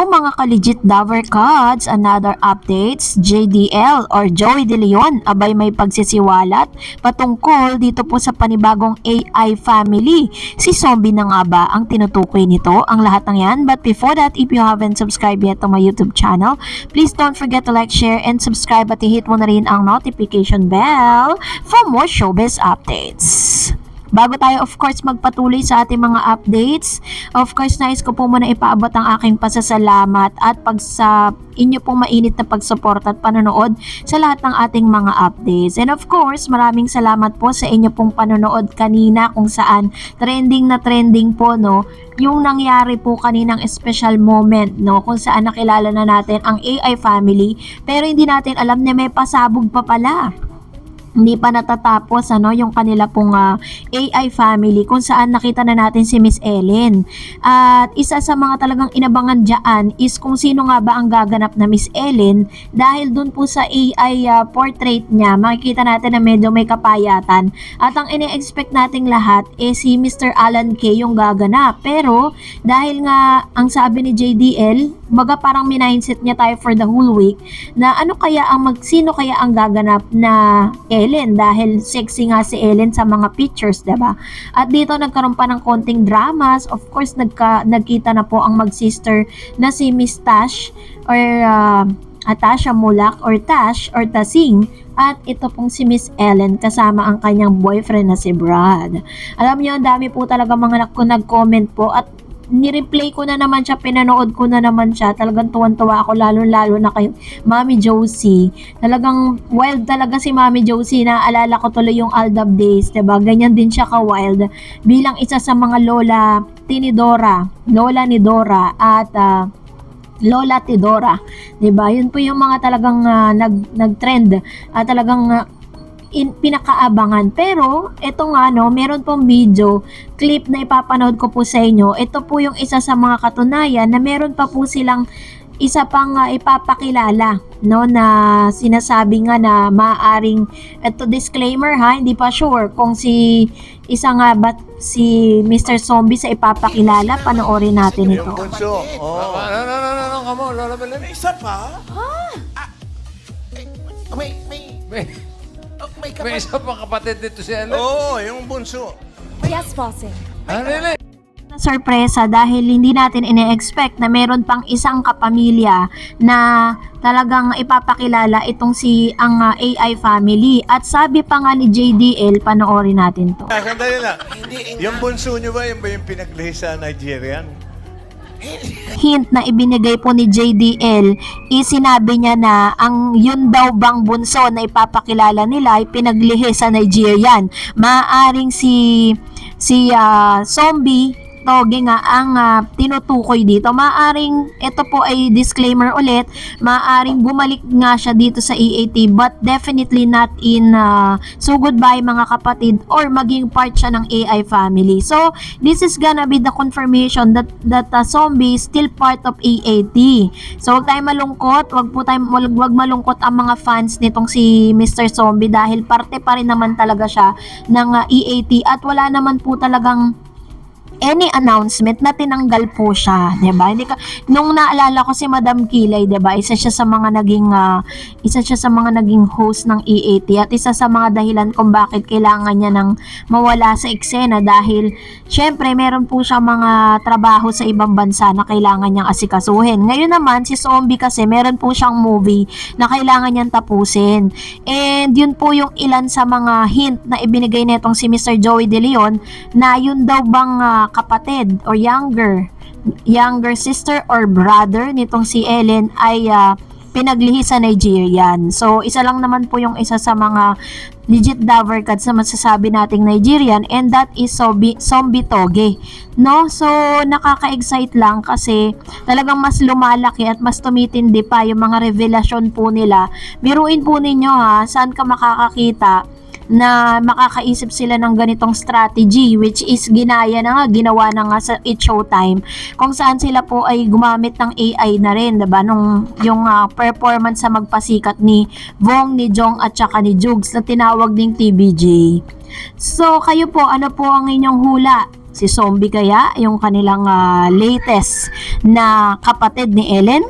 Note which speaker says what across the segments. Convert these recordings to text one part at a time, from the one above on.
Speaker 1: So mga ka-legit Dover Cards, another updates, JDL or Joey De Leon, abay may pagsisiwalat patungkol dito po sa panibagong AI family. Si Zombie na nga ba ang tinutukoy nito? Ang lahat ng yan. But before that, if you haven't subscribed yet to my YouTube channel, please don't forget to like, share, and subscribe at i-hit mo na rin ang notification bell for more showbiz updates. Bago tayo of course magpatuloy sa ating mga updates, of course nais ko po muna ipaabot ang aking pasasalamat at sa inyo pong mainit na pagsuporta at panonood sa lahat ng ating mga updates. And of course, maraming salamat po sa inyo pong panonood kanina kung saan trending na trending po yung nangyari po kaninang special moment kung saan nakilala na natin ang AI family pero hindi natin alam na may pasabog pa pala. Hindi pa natatapos yung kanila pong AI family kung saan nakita na natin si Miss Ellen. At isa sa mga talagang inabangan dyan is kung sino nga ba ang gaganap na Miss Ellen dahil dun po sa AI portrait niya makikita natin na medyo may kapayatan at ang ine-expect nating lahat si Mr. Alan K yung gaganap. Pero dahil nga ang sabi ni JDL, baga parang mindset niya tayo for the whole week na sino kaya ang gaganap na Ellen dahil sexy nga si Ellen sa mga pictures, diba? At dito nagkaroon pa ng konting dramas. Of course, nagkita na po ang mag-sister na si Miss Tash or Atasha Mulak or Tash or Tasing at ito pong si Miss Ellen kasama ang kanyang boyfriend na si Brad. Alam niyo, ang dami po talaga mga nag-comment po at ni-replay ko na naman siya, pinanood ko na naman siya. Talagang tuwan-tuwa ako, lalo-lalo na kay Mami Josie. Talagang wild talaga si Mami Josie. Naalala ko tuloy yung Aldab days, diba? Ganyan din siya ka-wild. Bilang isa sa mga lola ni Dora at Lola Tidora. Diba? Yun po yung mga talagang nag-trend. Talagang pinakaabangan. Pero ito nga meron pong video clip na ipapanood ko po sa inyo. Ito po yung isa sa mga katunayan na meron pa po silang isa pang ipapakilala na sinasabi nga na maaaring ito disclaimer hindi pa sure kung si Mr. Zombie sa ipapakilala. Panoorin natin ito.
Speaker 2: Yung bunso.
Speaker 3: Kamo, Lola Belen.
Speaker 2: Isa pa?
Speaker 3: May isa pang kapatid dito si Ellen.
Speaker 2: Oo, yung bunso.
Speaker 4: Yes, bossing.
Speaker 3: Really?
Speaker 1: Sorpresa dahil hindi natin ine-expect na meron pang isang kapamilya na talagang ipapakilala itong ang AI family. At sabi pa nga ni JDL, panoorin natin to.
Speaker 2: Sandali lang. Yung bunso nyo ba, yung pinaglihi sa Nigerian?
Speaker 1: Hint na ibinigay po ni JDL, sinabi niya na ang yun daw bang bunso na ipapakilala nila ay pinaglihi sa Nigerian. Maaaring si Zombie Toge nga ang tinutukoy dito. Maaring ito po ay disclaimer ulit, maaring bumalik nga siya dito sa EAT but definitely not in so goodbye mga kapatid or maging part siya ng AI family. So this is gonna be the confirmation that Zombie is still part of EAT. So huwag tayong malungkot, wag malungkot ang mga fans nitong si Mr. Zombie dahil parte pa rin naman talaga siya ng EAT at wala naman po talagang any announcement na tinanggal po siya, 'di ba? Nung naalala ko si Madam Kilay, 'di ba? Isa siya sa mga naging host ng EAT at isa sa mga dahilan kung bakit kailangan niya nang mawala sa eksena dahil syempre meron po siya mga trabaho sa ibang bansa na kailangan niyang asikasuhin. Ngayon naman si Zombie kasi meron po siyang movie na kailangan niyang tapusin. And yun po yung ilan sa mga hint na ibinigay nitong si Mr. Joey De Leon na yun daw bang kapatid or younger sister or brother nitong si Ellen ay pinaglihi sa Nigerian. So isa lang naman po yung isa sa mga legit Dover Cards na masasabi nating Nigerian and that is Zombie Toge. So nakaka-excite lang kasi talagang mas lumalaki at mas tumitindi pa yung mga revelasyon po nila. Biruin po ninyo saan ka makakakita na makakaisip sila ng ganitong strategy which is ginawa na nga sa It's Showtime kung saan sila po ay gumamit ng AI na rin, diba? Yung performance sa magpasikat ni Vong, ni Jong at saka ni Jugs na tinawag ding TBJ. So kayo po, ano po ang inyong hula? Si Zombie kaya, yung kanilang latest na kapatid ni Ellen?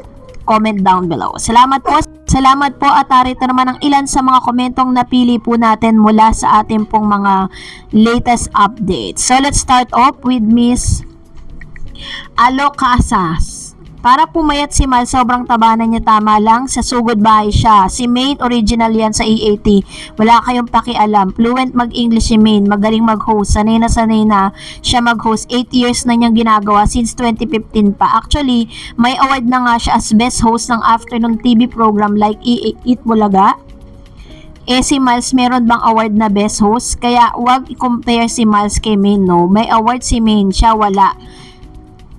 Speaker 1: Comment down below. Salamat po. Salamat po at narito naman ang ilan sa mga komentong napili po natin mula sa ating pong mga latest updates. So let's start off with Miss Alocasas. Para pumayat si Mal, sobrang taba na niya, tama lang, sa sugod bahay siya. Si Maine, original yan sa EAT. Wala kayong pakialam. Fluent mag-English si Maine, magaling mag-host. Sanay na siya mag-host. 8 years na niyang ginagawa since 2015 pa. Actually, may award na nga siya as best host ng afternoon TV program like Eat Bulaga. Si Miles, meron bang award na best host? Kaya wag i-compare si Miles kay Maine, no? May award si Maine, siya wala.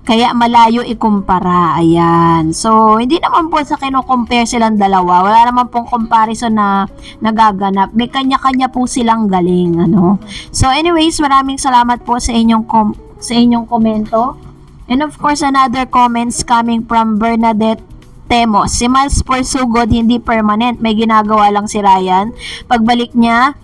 Speaker 1: Kaya malayo ikumpara. Ayan. So, hindi naman po sa kino-compare silang dalawa. Wala naman pong comparison na nagaganap. May kanya-kanya po silang galing. Ano? So, anyways, maraming salamat po sa inyong komento. And of course, another comments coming from Bernadette Temos. Si Miles Porsugod, hindi permanent. May ginagawa lang si Ryan. Pagbalik niya,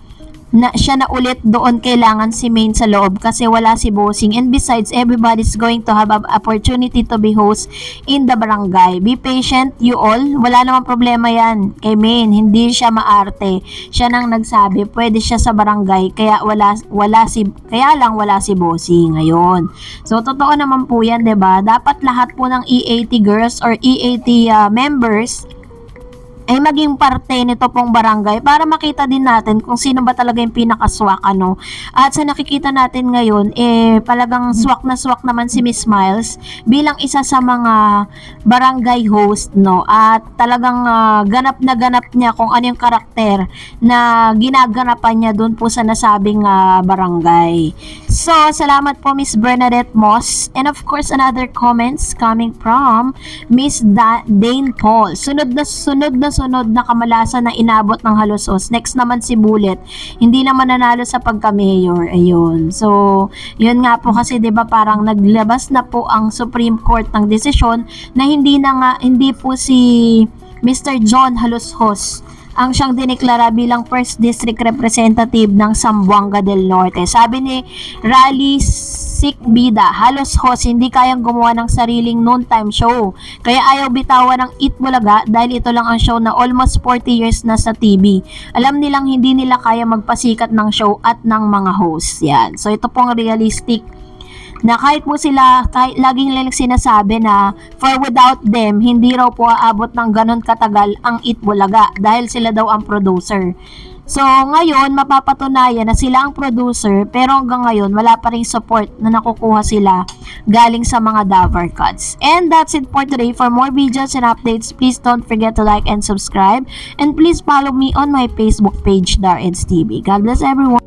Speaker 1: siya na ulit doon, kailangan si Maine sa loob kasi wala si Bossing, and besides, everybody's going to have an opportunity to be host in the barangay. Be patient you all, wala namang problema yan kay Maine, hindi siya maarte, siya nang nagsabi pwede siya sa barangay, kaya wala si Bossing ngayon. So totoo naman po yan, 'di ba? Dapat lahat po ng EAT girls or EAT members ay maging parte nito pong barangay para makita din natin kung sino ba talaga yung pinakaswak, ano. At sa nakikita natin ngayon, palagang swak na swak naman si Miss Miles bilang isa sa mga barangay host, no. At talagang ganap na ganap niya kung ano yung karakter na ginaganapan niya doon po sa nasabing barangay. So, salamat po Miss Bernadette Moss. And of course, another comments coming from Miss Dane Paul. Sunod na kamalasan na inabot ng halusos. Next naman si Bullet. Hindi naman nanalo sa pagka-mayor. Ayun. So, yun nga po kasi 'di ba parang naglabas na po ang Supreme Court ng desisyon na hindi po si Mr. John Halusos ang siyang dineklara bilang First District Representative ng Zamboanga del Norte. Sabi ni Rally Sikbida, halos host hindi kayang gumawa ng sariling noontime show. Kaya ayaw bitawan ng Eat Bulaga dahil ito lang ang show na almost 40 years na sa TV. Alam nilang hindi nila kaya magpasikat ng show at ng mga hosts. Yan. So ito pong realistic na kahit laging nilang sinasabi na for without them, hindi raw po aabot ng ganun katagal ang Eat Bulaga dahil sila daw ang producer. So, ngayon, mapapatunayan na sila ang producer pero hanggang ngayon, wala pa rin support na nakukuha sila galing sa mga Davar Cuts. And that's it for today. For more videos and updates, please don't forget to like and subscribe. And please follow me on my Facebook page, Dareds TV. God bless everyone.